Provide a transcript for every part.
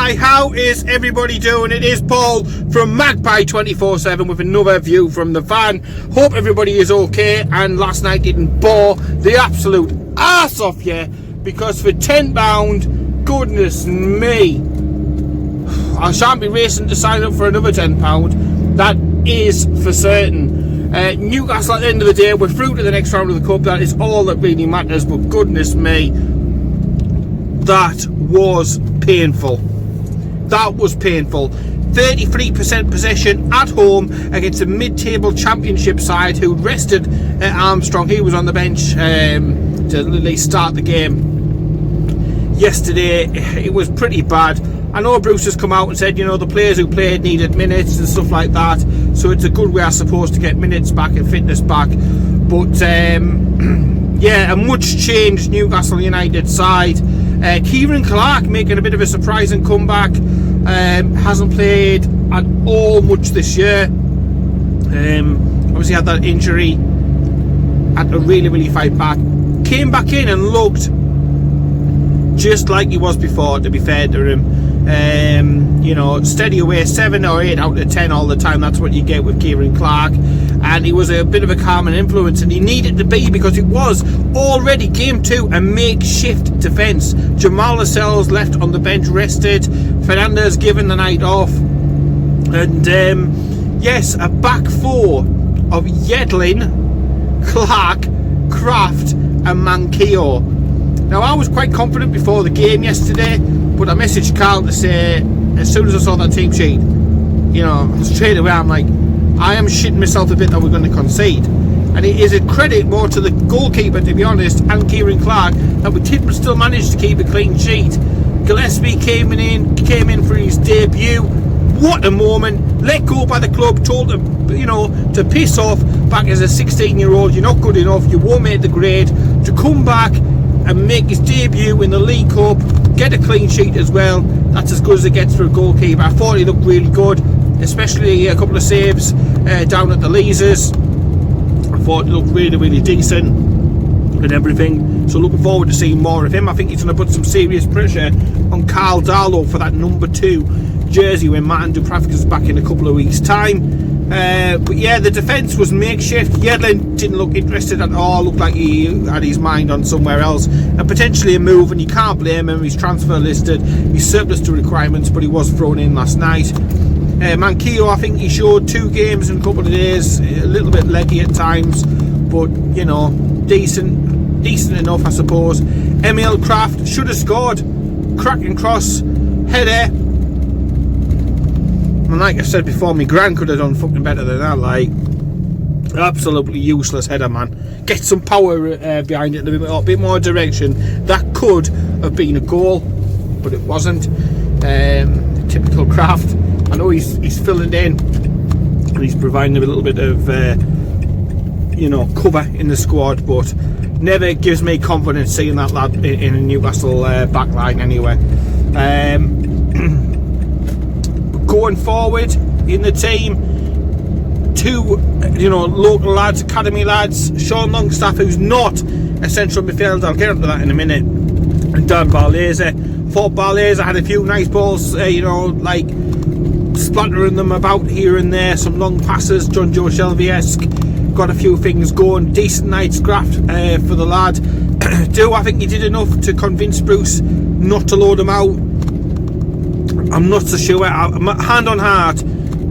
Hi, how is everybody doing? It is Paul from Magpie 24/7 with another view from the van. Hope everybody is okay and last night didn't bore the absolute arse off you, because for £10, goodness me, I shan't be racing to sign up for another £10, that is for certain. Newcastle at the end of the day, we're through to the next round of the cup. That is all that really matters, but goodness me, that was painful. That was painful. 33% possession at home against a mid-table championship side who rested Armstrong. He was on the bench to at least start the game yesterday. It was pretty bad. I know Bruce has come out and said, you know, the players who played needed minutes and stuff like that, so it's a good way, I suppose, to get minutes back and fitness back. But yeah, a much changed Newcastle United side. Kieran Clark making a bit of a surprising comeback. Hasn't played at all much this year. Obviously had that injury, had to really fight back. Came back in and looked just like he was before, to be fair to him. You know, steady away, 7 or 8 out of 10 all the time. That's what you get with Kieran Clark, and he was a bit of a calming influence, and he needed to be, because it was already game 2 a makeshift defence. Jamal Lascelles left on the bench, rested. Fernandez given the night off, and yes, a back four of Joelinton, Clark, Kraft and Manquillo. Now, I was quite confident before the game yesterday, but I messaged Carl to say, as soon as I saw that team sheet, you know, straight away I'm like, I am shitting myself a bit that we're going to concede. And it is a credit more to the goalkeeper, to be honest, and Kieran Clark, that we did still manage to keep a clean sheet. Gillespie came in for his debut. What a moment! Let go by the club, told him, you know, to piss off back as a 16-year-old. You're not good enough. You won't make the grade. To come back and make his debut in the League Cup, get a clean sheet as well. That's as good as it gets for a goalkeeper. I thought he looked really good, especially a couple of saves down at the Leazers. I thought he looked really decent and everything. So looking forward to seeing more of him. I think he's going to put some serious pressure on Carl Darlow for that number 2 jersey when Martin Dubravka is back in a couple of weeks' time. But yeah, the defence was makeshift. Joelinton didn't look interested at all. Looked like he had his mind on somewhere else, and potentially a move, and you can't blame him. He's transfer listed, he's surplus to requirements, but he was thrown in last night. Manquillo, I think he showed 2 games in a couple of days, a little bit leggy at times, but you know, decent enough, I suppose. Emil Kraft should have scored. Cracking cross, header. And like I said before, my gran could have done fucking better than that. Like, absolutely useless header, man. Get some power behind it, a bit more direction. That could have been a goal, but it wasn't. Typical Kraft. I know he's filling in and he's providing a little bit of you know, cover in the squad, but never gives me confidence seeing that lad in a Newcastle back line anyway. Going forward in the team, 2 you know, local lads, academy lads. Sean Longstaff, who's not a central midfielder, I'll get onto that in a minute, and Dan Barlaser. Thought Barlaser had a few nice balls, you know, like splattering them about here and there, some long passes, John Joe Shelby-esque. Got a few things going. Decent night's graft for the lad. Do I think he did enough to convince Bruce not to load him out? I'm not so sure. Hand on heart,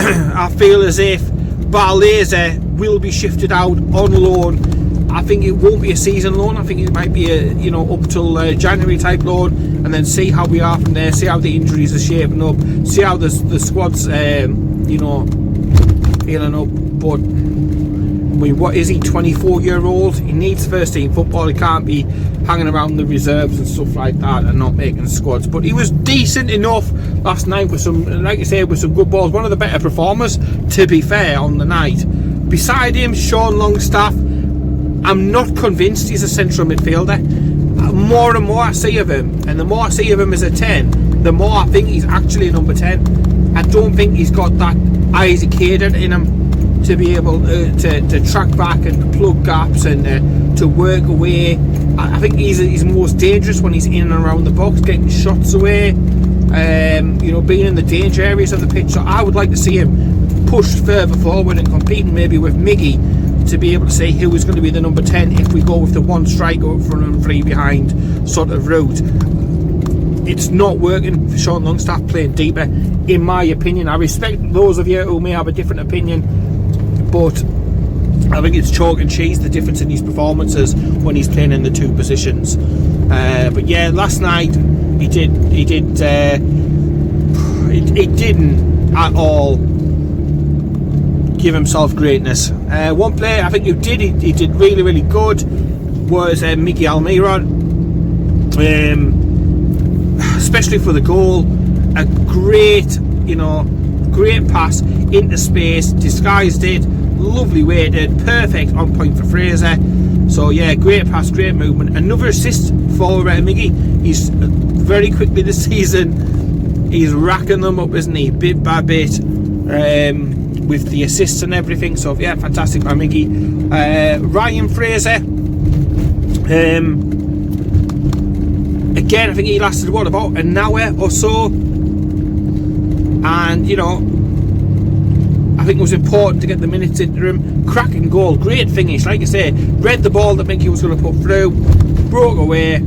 I feel as if Barlaser will be shifted out on loan. I think it won't be a season loan. I think it might be a, you know, up till January type loan, and then see how we are from there. See how the injuries are shaping up. See how the squad's you know, feeling up. But I mean, what is he, 24-year-old? He needs first team football. He can't be hanging around the reserves and stuff like that and not making squads. But he was decent enough last night with some, like I say, with some good balls. One of the better performers, to be fair, on the night. Beside him, Sean Longstaff. I'm not convinced he's a central midfielder. More and more I see of him, and the more I see of him as a 10, the more I think he's actually a number 10. I don't think he's got that Isaac Hayden in him to be able to track back and plug gaps and to work away I think he's most dangerous when he's in and around the box, getting shots away, you know, being in the danger areas of the pitch. So I would like to see him pushed further forward and competing maybe with Miggy to be able to say who is going to be the number 10 if we go with the one striker up front and 3 behind sort of route. It's not working for Sean Longstaff playing deeper, in my opinion. I respect those of you who may have a different opinion, but I think it's chalk and cheese, the difference in his performances when he's playing in the 2 positions. But yeah, last night he didn't at all give himself greatness. One player I think who he did really good was Miggy Almiron, especially for the goal. A great, you know, great pass into space, disguised it, lovely weighted, perfect on point for Fraser. So yeah, great pass, great movement. Another assist for Miggy. He's very quickly this season, he's racking them up, isn't he, bit by bit, with the assists and everything. So yeah, fantastic by Miggy. Ryan Fraser, again, I think he lasted what, about an hour or so, and you know, I think it was important to get the minutes into him. Cracking goal, great finish, like I say, read the ball that Miggy was going to put through, broke away,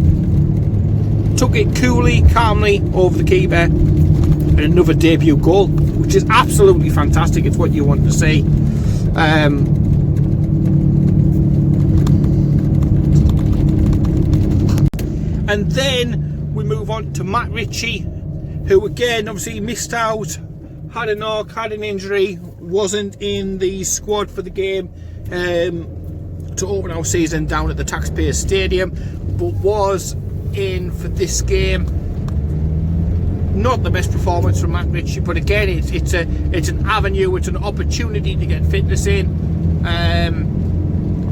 took it coolly, calmly over the keeper, and another debut goal, which is absolutely fantastic. It's what you want to see. And then we move on to Matt Ritchie, who again obviously missed out, had a knock, had an injury, wasn't in the squad for the game to open our season down at the Taxpayer Stadium, but was in for this game. Not the best performance from Matt Ritchie, but again it's an avenue, it's an opportunity to get fitness in.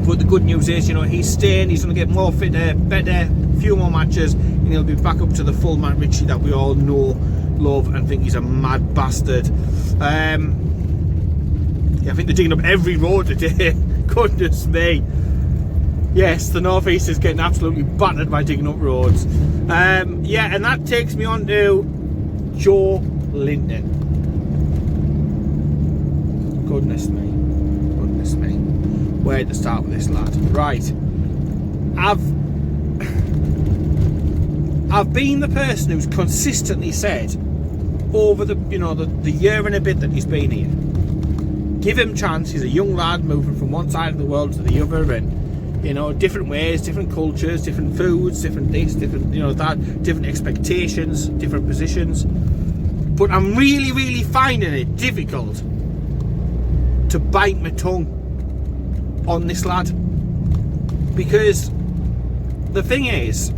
But the good news is, you know, he's staying, he's going to get more fitter, better, a few more matches, and he'll be back up to the full Matt Ritchie that we all know, love, and think he's a mad bastard. Yeah, I think they're digging up every road today. Goodness me. Yes, the North East is getting absolutely battered by digging up roads. Yeah, and that takes me on to Joelinton. Goodness me. Goodness me. Where to start with this lad? Right. I've been the person who's consistently said over the year and a bit that he's been here, give him chance. He's a young lad moving from one side of the world to the other, and you know, different ways, different cultures, different foods, different this, different, you know, that, different expectations, different positions. But I'm really finding it difficult to bite my tongue on this lad, because the thing is,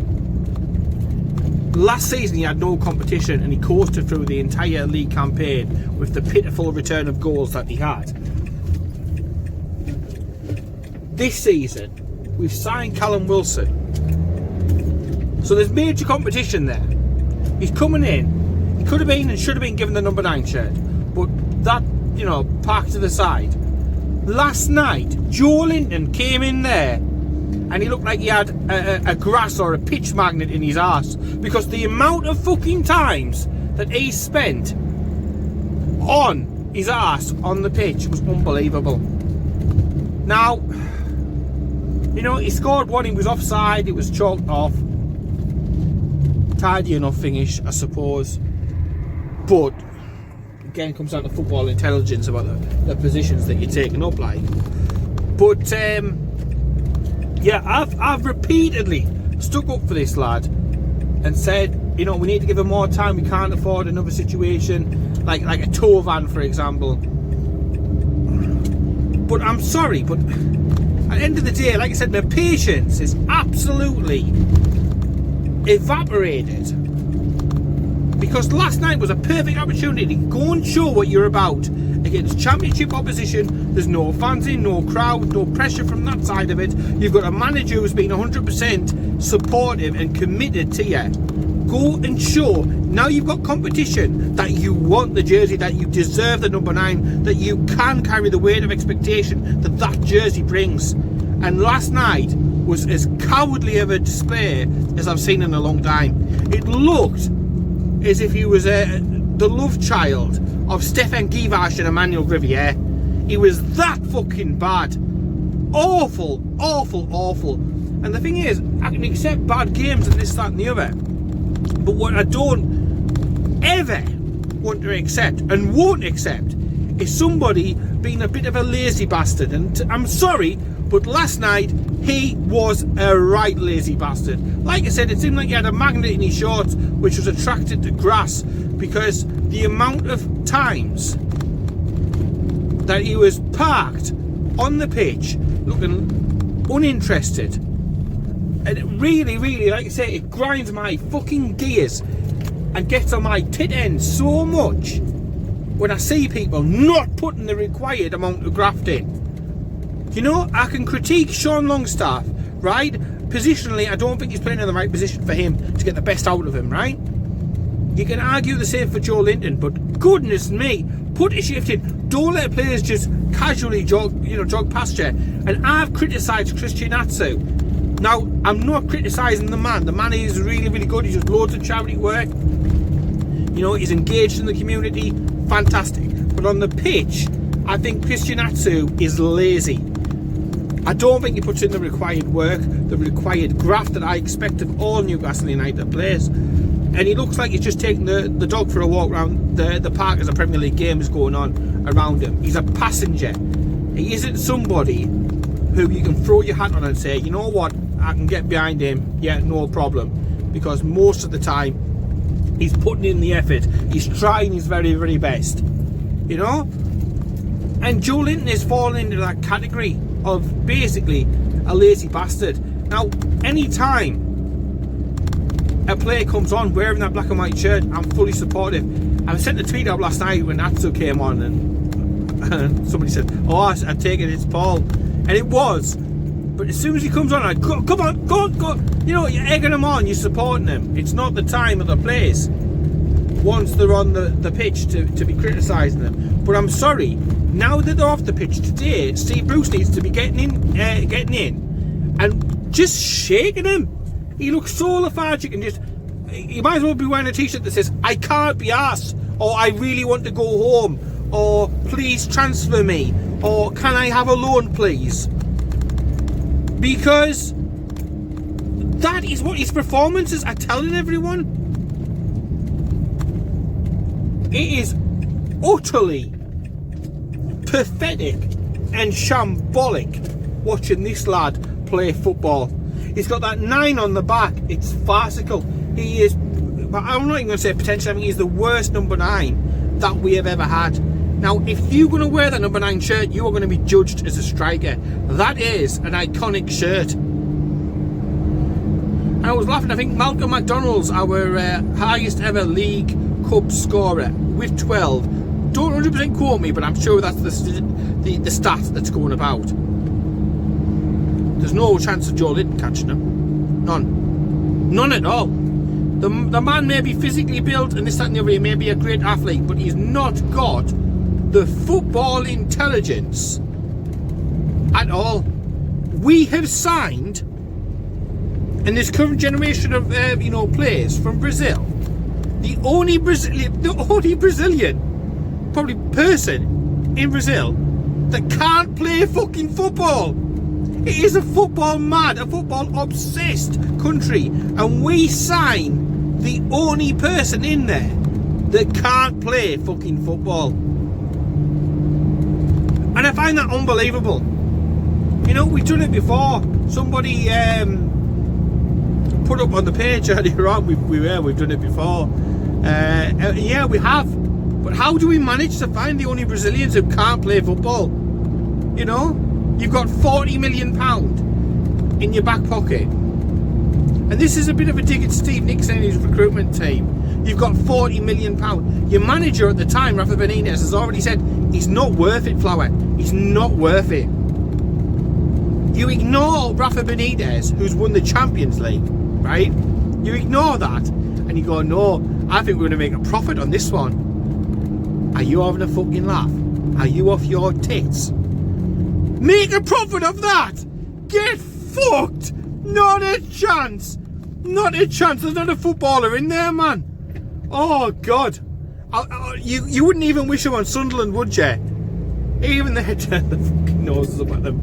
last season he had no competition and he coasted through the entire league campaign with the pitiful return of goals that he had. This season we've signed Callum Wilson, so there's major competition there. He's coming in, he could have been and should have been given the number 9 shirt, but that, you know, parked to the side. Last night Joelinton came in there and he looked like he had a grass or a pitch magnet in his arse, because the amount of fucking times that he spent on his arse on the pitch was unbelievable. Now, you know, he scored one, he was offside, it was chalked off. Tidy enough finish, I suppose, but again, comes down to football intelligence about the positions that you're taking up, like. But yeah, I've repeatedly stuck up for this lad and said, you know, we need to give him more time. We can't afford another situation like a Tovan, for example. But I'm sorry, but at the end of the day, like I said, my patience is absolutely evaporated, because last night was a perfect opportunity to go and show what you're about against championship opposition. There's no fans in, no crowd, no pressure from that side of it. You've got a manager who's been 100% supportive and committed to you. Go and show. Now you've got competition, that you want the jersey, that you deserve the number 9, that you can carry the weight of expectation that that jersey brings. And last night was as cowardly of a display as I've seen in a long time. It looked as if he was the love child of Stefan Givash and Emmanuel Riviere. He was that fucking bad. Awful, awful, awful. And the thing is, I can accept bad games and this, that and the other. But what I don't ever want to accept and won't accept is somebody being a bit of a lazy bastard. And I'm sorry, but last night he was a right lazy bastard. Like I said, it seemed like he had a magnet in his shorts which was attracted to grass, because the amount of times that he was parked on the pitch looking uninterested, and it really, really, like I say, it grinds my fucking gears and gets on my tit end so much when I see people not putting the required amount of graft in. You know, I can critique Sean Longstaff, right? Positionally, I don't think he's playing in the right position for him to get the best out of him, right? You can argue the same for Joelinton, but goodness me, put a shift in. Don't let players just casually jog past you. And I've criticised Christian Atsu. Now, I'm not criticising the man. The man is really, really good. He does loads of charity work. You know, he's engaged in the community. Fantastic. But on the pitch, I think Christian Atsu is lazy. I don't think he puts in the required work, the required graft that I expect of all Newcastle United players. And he looks like he's just taking the dog for a walk around the park as a Premier League game is going on around him. He's a passenger. He isn't somebody who you can throw your hat on and say, you know what, I can get behind him, yeah, no problem. Because most of the time, he's putting in the effort. He's trying his very, very best. You know? And Joelinton is falling into that category of basically a lazy bastard. Now, any time a player comes on wearing that black and white shirt, I'm fully supportive. I sent a tweet out last night when Atsu came on, and somebody said, oh, I take it it's Paul. And it was. But as soon as he comes on, I go, come on, go. You know, you're egging him on, you're supporting him. It's not the time or the place once they're on the pitch to be criticising them. But I'm sorry, now that they're off the pitch today, Steve Bruce needs to be getting in and just shaking him. He looks so lethargic and just, he might as well be wearing a t-shirt that says, I can't be arsed, or I really want to go home, or please transfer me, or can I have a loan please? Because that is what his performances are telling everyone. It is utterly pathetic and shambolic watching this lad play football. He's got that 9 on the back. It's farcical. He is, I'm not even going to say potentially, I mean, he's the worst number 9 that we have ever had. Now, if you're going to wear that number 9 shirt, you are going to be judged as a striker. That is an iconic shirt. And I was laughing, I think Malcolm McDonald's our highest ever League Cup scorer with 12. Don't 100% quote me, but I'm sure that's the stat that's going about. There's no chance of Joelinton catching him. None at all. The man may be physically built and this, that and the other, he may be a great athlete, but he's not got the football intelligence at all. We have signed, in this current generation of players from Brazil, the only Brazilian probably person in Brazil that can't play fucking football. It is a football mad, a football obsessed country, and we sign the only person in there that can't play fucking football. And I find that unbelievable. You know, we've done it before. Somebody put up on the page earlier on, we've done it before. Yeah, we have. But how do we manage to find the only Brazilians who can't play football? You know? You've got £40 million in your back pocket. And this is a bit of a dig at Steve Nixon and his recruitment team. You've got £40 million. Your manager at the time, Rafa Benitez, has already said he's not worth it, Flower. He's not worth it. You ignore Rafa Benitez, who's won the Champions League, right? You ignore that and you go, no, I think we're going to make a profit on this one. Are you having a fucking laugh? Are you off your tits? Make a profit of that! Get fucked! Not a chance. Not a chance. There's not a footballer in there, man. Oh, God. You wouldn't even wish him on Sunderland, would you? Even they turn the fucking noses up at them.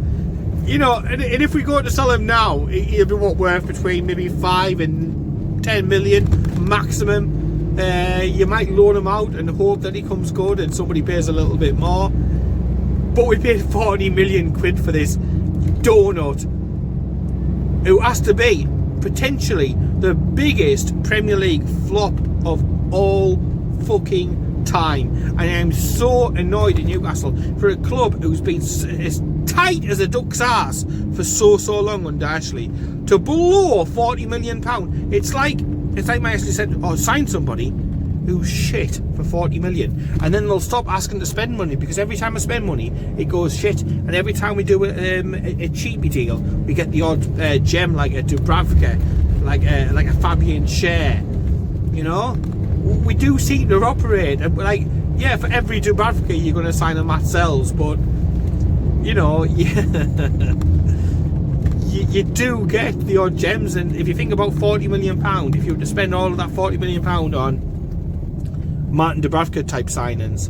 You know, and if we go to sell him now, he'll be worth between maybe 5 and 10 million maximum. You might loan him out and hope that he comes good and somebody pays a little bit more. But we paid 40 million quid for this donut, who has to be potentially the biggest Premier League flop of all fucking time. And I am so annoyed at Newcastle for a club who's been as tight as a duck's arse for so long under Ashley to blow £40 million. It's like my Ashley said, oh, sign somebody who's shit for 40 million, and then they'll stop asking to spend money, because every time I spend money it goes shit, and every time we do a cheapy deal we get the odd gem, like a Dubravka, like a Fabian Schär. You know, we do seem to operate, and like, yeah, for every Dubravka you're going to sign a Matt Sells, but you know, you do get the odd gems. And if you think about £40 million, if you were to spend all of that £40 million on Martin Dubravka type signings,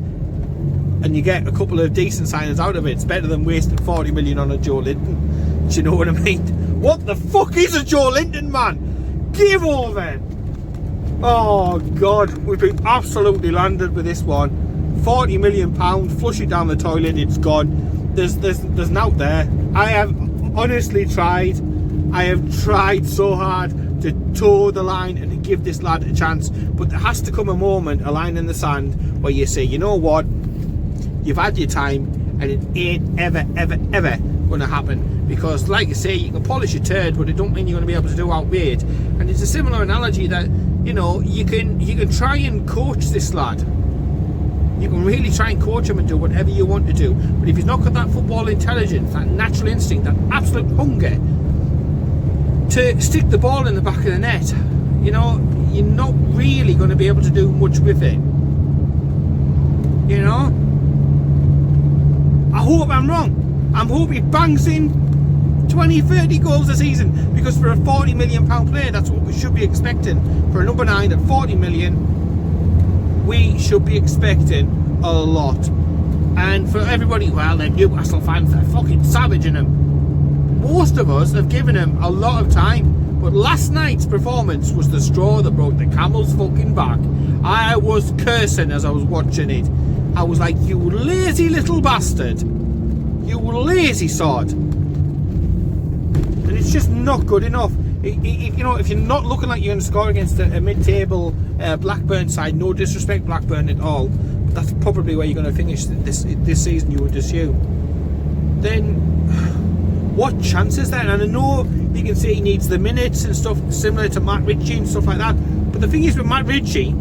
and you get a couple of decent signings out of it, it's better than wasting 40 million on a Joelinton. Do you know what I mean? What the fuck is a Joelinton, man? Give over. Oh God, we've been absolutely landed with this one. £40 million, flush it down the toilet, it's gone. There's nothing there. I have honestly tried. I have tried so hard to toe the line and to give this lad a chance, but there has to come a moment, a line in the sand, where you say, you know what, you've had your time and it ain't ever going to happen. Because like I say, you can polish a turd, but it don't mean you're going to be able to do outweighed. And it's a similar analogy that, you know, you can try and coach this lad. You can really try and coach him and do whatever you want to do, but if he's not got that football intelligence, that natural instinct, that absolute hunger to stick the ball in the back of the net, you know, you're not really going to be able to do much with it. You know, I hope I'm wrong. I hope he bangs in 20-30 goals a season, because for a £40 million player, that's what we should be expecting. For a number 9 at 40 million, we should be expecting a lot. And for everybody, well, they're Newcastle fans, they're fucking savaging him. Most of us have given him a lot of time, but last night's performance was the straw that broke the camel's fucking back. I was cursing as I was watching it. I was like, you lazy little bastard, you lazy sod. And it's just not good enough. You know, if you're not looking like you're going to score against a mid-table Blackburn side, no disrespect Blackburn at all, but that's probably where you're going to finish this season, you would assume, then what chance is there? And I know you can say he needs the minutes and stuff, similar to Matt Ritchie and stuff like that, but the thing is with Matt Ritchie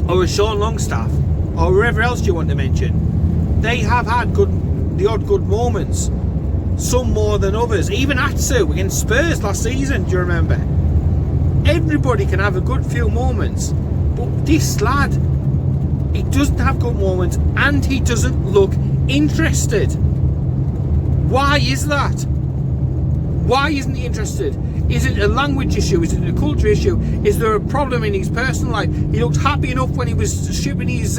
or a Sean Longstaff or whoever else you want to mention, they have had the odd good moments, some more than others. Even Atsu against Spurs last season, do you remember? Everybody can have a good few moments, but this lad, he doesn't have good moments and he doesn't look interested. Why is that? Why isn't he interested? Is it a language issue? Is it a culture issue? Is there a problem in his personal life? He looked happy enough when he was shipping his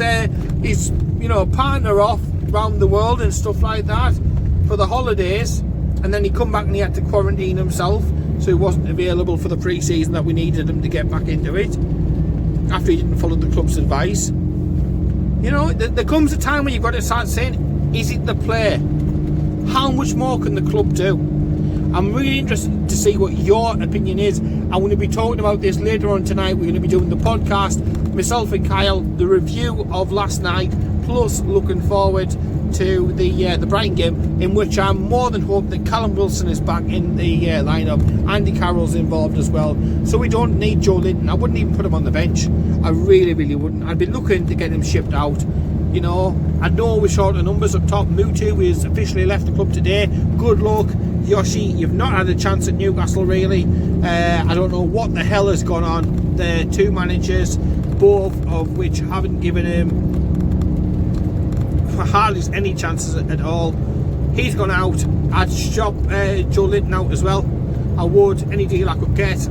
partner off around the world and stuff like that for the holidays, and then he come back and he had to quarantine himself, so he wasn't available for the pre-season that we needed him to get back into it after he didn't follow the club's advice. You know, there comes a time when you've got to start saying, is it the player? How much more can the club do? I'm really interested to see what your opinion is. I'm going to be talking about this later on tonight. We're going to be doing the podcast, myself and Kyle, the review of last night, plus looking forward to the Brighton game, in which I'm more than hope that Callum Wilson is back in the lineup. Andy Carroll's involved as well, so we don't need Joelinton. I wouldn't even put him on the bench. I really wouldn't. I'd be looking to get him shipped out. You know, I know we're short of numbers up top. Mutu is officially left the club today. Good luck, Yoshi. You've not had a chance at Newcastle, really. I don't know what the hell has gone on. The two managers, both of which haven't given him hardly any chances at all. He's gone out. I'd shop Joelinton out as well. I would. Any deal I could get.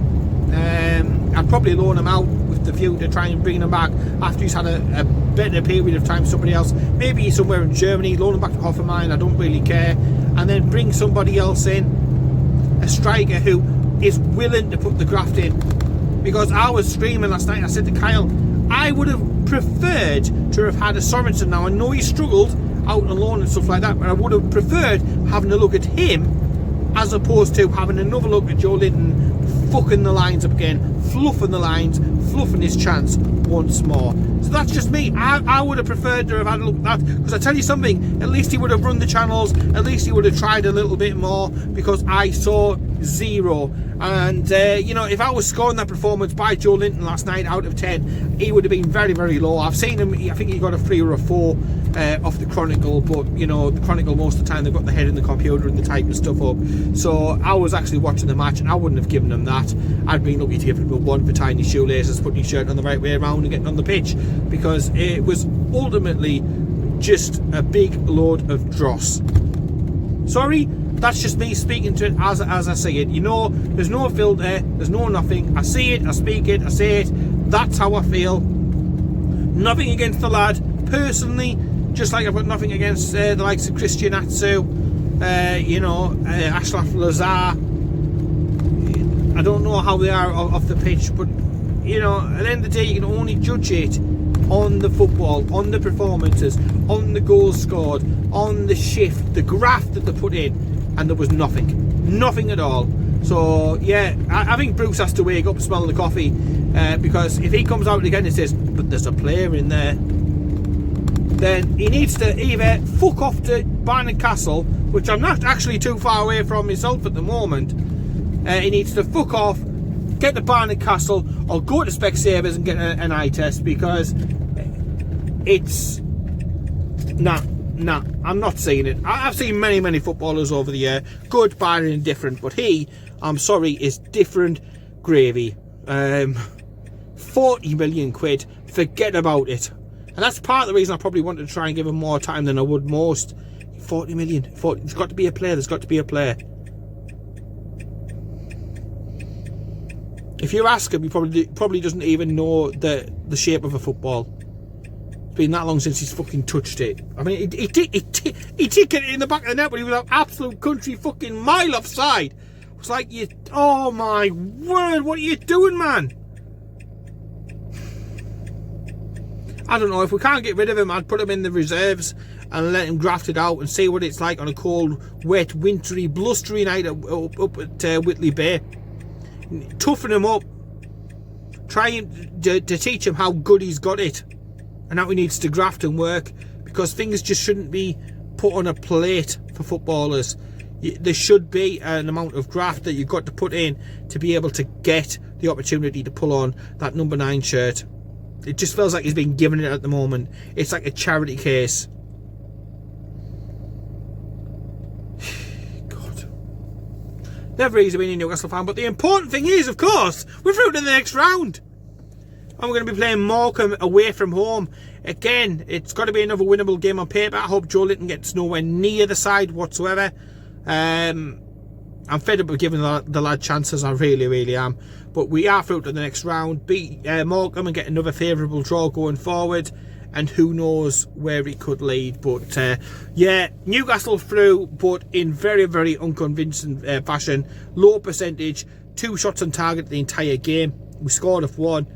I'd probably loan him out with the view to try and bring him back after he's had a better period of time somebody else. Maybe he's somewhere in Germany, loan him back to Hoffenheim, I don't really care. And then bring somebody else in, a striker who is willing to put the graft in. Because I was screaming last night, I said to Kyle, I would have preferred to have had a Sorensen. Now I know he struggled out on loan and stuff like that, but I would have preferred having a look at him as opposed to having another look at Joelinton fucking the lines up again, fluffing the lines, fluffing his chance once more. So that's just me. I would have preferred to have had a look at that, because I tell you something, at least he would have run the channels, at least he would have tried a little bit more, because I saw zero. And you know, if I was scoring that performance by Joelinton last night out of 10, he would have been very, very low. I've seen him, I think he got a 3 or a 4 off the Chronicle, but you know, the Chronicle most of the time they've got the head in the computer and the typing stuff up. So I was actually watching the match and I wouldn't have given him that. I'd been lucky to give him a 1 for tying his shoelaces, putting his shirt on the right way around and getting on the pitch, because it was ultimately just a big load of dross. Sorry, that's just me speaking to it as I see it. You know, there's no filter, there's no nothing. I see it, I speak it, I say it. That's how I feel. Nothing against the lad personally, just like I've got nothing against the likes of Christian Atsu, you know, Ashraf Lazar. I don't know how they are off the pitch, but you know, at the end of the day, you can only judge it on the football, on the performances, on the goals scored, on the shift, the graft that they put in, and there was nothing at all. So yeah, I think Bruce has to wake up and smell the coffee, because if he comes out again and says, but there's a player in there, then he needs to either fuck off to Barnard Castle, which I'm not actually too far away from myself at the moment. He needs to fuck off, get to Barnard Castle, or go to Specsavers and get an eye test, because it's nah, I'm not seeing it. I've seen many footballers over the year, good, bad and indifferent, but he, I'm sorry, is different gravy. 40 million quid, forget about it. And that's part of the reason I probably wanted to try and give him more time than I would most. 40 million, there's got to be a player, there's got to be a player. If you ask him, he probably doesn't even know the shape of a football. It's been that long since he's fucking touched it. I mean, he did get it in the back of the net, but he was an absolute country fucking mile offside. It was like, oh my word, what are you doing, man? I don't know, if we can't get rid of him, I'd put him in the reserves and let him graft it out and see what it's like on a cold, wet, wintry, blustery night up at Whitley Bay. Toughen him up, try to teach him how good he's got it and how he needs to graft and work, because things just shouldn't be put on a plate for footballers. There should be an amount of graft that you've got to put in to be able to get the opportunity to pull on that number 9 shirt. It just feels like he's been given it at the moment. It's like a charity case. God. Never easy being a Newcastle fan, but the important thing is, of course, we're through to the next round. And we're going to be playing Morecambe away from home. Again, it's got to be another winnable game on paper. I hope Joelinton gets nowhere near the side whatsoever. I'm fed up with giving the lad chances, I really am. But we are through to the next round, beat Morecambe and get another favourable draw going forward, and who knows where it could lead. But yeah, Newcastle through, but in very unconvincing fashion. Low percentage, 2 shots on target the entire game. We scored off 1.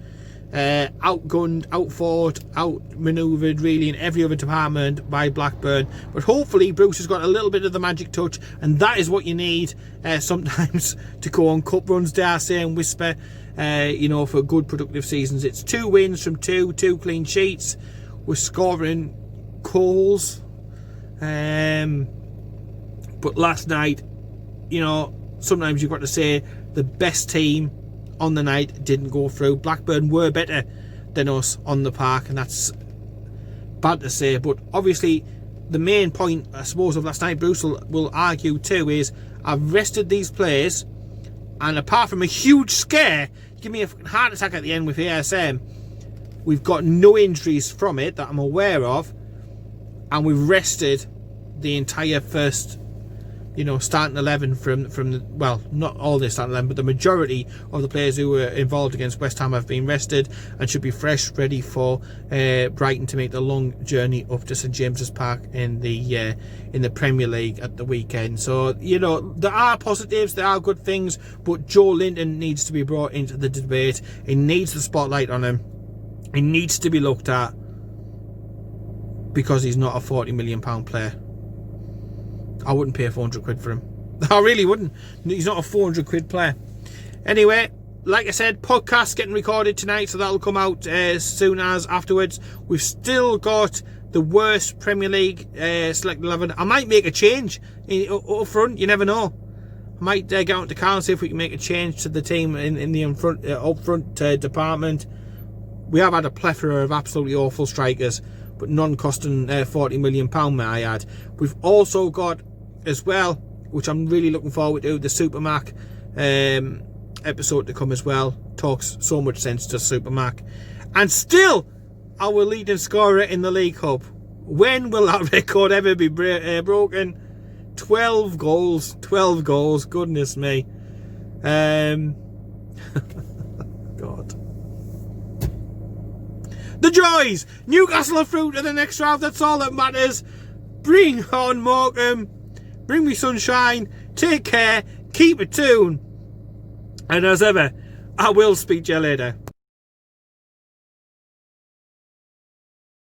Outgunned, outfought, outmanoeuvred really in every other department by Blackburn, but hopefully Bruce has got a little bit of the magic touch, and that is what you need sometimes to go on cup runs, dare I say, and whisper, you know, for good productive seasons. It's 2 wins from 2 clean sheets. We're scoring goals, but last night, you know, sometimes you've got to say the best team on the night didn't go through. Blackburn were better than us on the park, and that's bad to say, but obviously the main point, I suppose, of last night, Bruce will argue too, is I've rested these players, and apart from a huge scare, give me a heart attack at the end with ASM, we've got no injuries from it that I'm aware of, and we've rested the entire first starting 11 from the, well, not all their starting 11, but the majority of the players who were involved against West Ham have been rested and should be fresh, ready for Brighton to make the long journey up to St James's Park in the Premier League at the weekend. So there are positives, there are good things, but Joelinton needs to be brought into the debate. He needs the spotlight on him. He needs to be looked at because he's not a £40 million player. I wouldn't pay 400 quid for him. I really wouldn't. He's not a 400 quid player. Anyway, like I said, podcast's getting recorded tonight, so that'll come out as soon as afterwards. We've still got the worst Premier League select 11. I might make a change up front. You never know. I might get out to the car and see if we can make a change to the team in the up front department. We have had a plethora of absolutely awful strikers, but none costing £40 million, may I add. We've also got, as well, which I'm really looking forward to, the Supermac episode to come as well. Talks so much sense to Supermac. And still, our leading scorer in the League Cup. When will that record ever be broken? 12 goals. 12 goals. Goodness me. God. The joys! Newcastle are through to the next round. That's all that matters. Bring on Morecambe. Bring me sunshine. Take care. Keep it tuned. And as ever, I will speak to you later.